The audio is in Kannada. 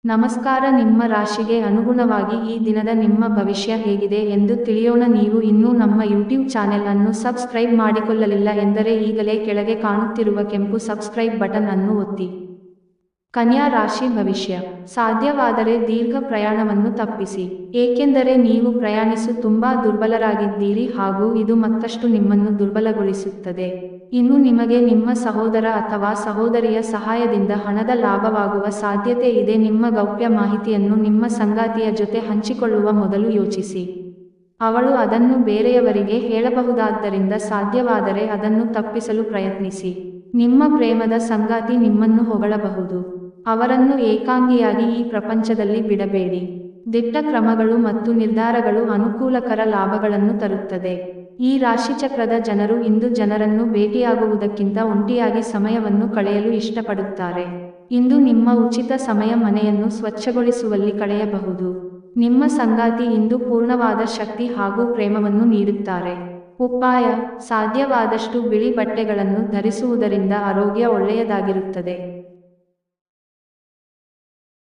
ನಮಸ್ಕಾರ. ನಿಮ್ಮ ರಾಶಿಗೆ ಅನುಗುಣವಾಗಿ ಈ ದಿನದ ನಿಮ್ಮ ಭವಿಷ್ಯ ಹೇಗಿದೆ ಎಂದು ತಿಳಿಯೋಣ. ನೀವು ಇನ್ನೂ ನಮ್ಮ ಯೂಟ್ಯೂಬ್ ಚಾನೆಲ್ ಅನ್ನು ಸಬ್ಸ್ಕ್ರೈಬ್ ಮಾಡಿಕೊಳ್ಳಲಿಲ್ಲ ಎಂದರೆ ಈಗಲೇ ಕೆಳಗೆ ಕಾಣುತ್ತಿರುವ ಕೆಂಪು ಸಬ್ಸ್ಕ್ರೈಬ್ ಬಟನ್ ಅನ್ನು ಒತ್ತಿ. ಕನ್ಯಾ ರಾಶಿ ಭವಿಷ್ಯ. ಸಾಧ್ಯವಾದರೆ ದೀರ್ಘ ಪ್ರಯಾಣವನ್ನು ತಪ್ಪಿಸಿ, ಏಕೆಂದರೆ ನೀವು ತುಂಬಾ ದುರ್ಬಲರಾಗಿದ್ದೀರಿ ಹಾಗೂ ಇದು ಮತ್ತಷ್ಟು ನಿಮ್ಮನ್ನು ದುರ್ಬಲಗೊಳಿಸುತ್ತದೆ. ಇನ್ನು ನಿಮಗೆ ನಿಮ್ಮ ಸಹೋದರ ಅಥವಾ ಸಹೋದರಿಯ ಸಹಾಯದಿಂದ ಹಣದ ಲಾಭವಾಗುವ ಸಾಧ್ಯತೆ ಇದೆ. ನಿಮ್ಮ ಗೌಪ್ಯ ಮಾಹಿತಿಯನ್ನು ನಿಮ್ಮ ಸಂಗಾತಿಯ ಜೊತೆ ಹಂಚಿಕೊಳ್ಳುವ ಮೊದಲು ಯೋಚಿಸಿ. ಅವಳು ಅದನ್ನು ಬೇರೆಯವರಿಗೆ ಹೇಳಬಹುದಾದ್ದರಿಂದ ಸಾಧ್ಯವಾದರೆ ಅದನ್ನು ತಪ್ಪಿಸಲು ಪ್ರಯತ್ನಿಸಿ. ನಿಮ್ಮ ಪ್ರೇಮದ ಸಂಗಾತಿ ನಿಮ್ಮನ್ನು ಹೊಗಳಬಹುದು. ಅವರನ್ನು ಏಕಾಂಗಿಯಾಗಿ ಈ ಪ್ರಪಂಚದಲ್ಲಿ ಬಿಡಬೇಡಿ. ದಿಟ್ಟ ಕ್ರಮಗಳು ಮತ್ತು ನಿರ್ಧಾರಗಳು ಅನುಕೂಲಕರ ಲಾಭಗಳನ್ನು ತರುತ್ತದೆ. ಈ ರಾಶಿಚಕ್ರದ ಜನರು ಇಂದು ಜನರನ್ನು ಭೇಟಿಯಾಗುವುದಕ್ಕಿಂತ ಒಂಟಿಯಾಗಿ ಸಮಯವನ್ನು ಕಳೆಯಲು ಇಷ್ಟಪಡುತ್ತಾರೆ. ಇಂದು ನಿಮ್ಮ ಉಚಿತ ಸಮಯ ಮನೆಯನ್ನು ಸ್ವಚ್ಛಗೊಳಿಸುವಲ್ಲಿ ಕಳೆಯಬಹುದು. ನಿಮ್ಮ ಸಂಗಾತಿ ಇಂದು ಪೂರ್ಣವಾದ ಶಕ್ತಿ ಹಾಗೂ ಪ್ರೇಮವನ್ನು ನೀಡುತ್ತಾರೆ. ಉಪಾಯ: ಸಾಧ್ಯವಾದಷ್ಟು ಬಿಳಿ ಬಟ್ಟೆಗಳನ್ನು ಧರಿಸುವುದರಿಂದ ಆರೋಗ್ಯ ಒಳ್ಳೆಯದಾಗಿರುತ್ತದೆ.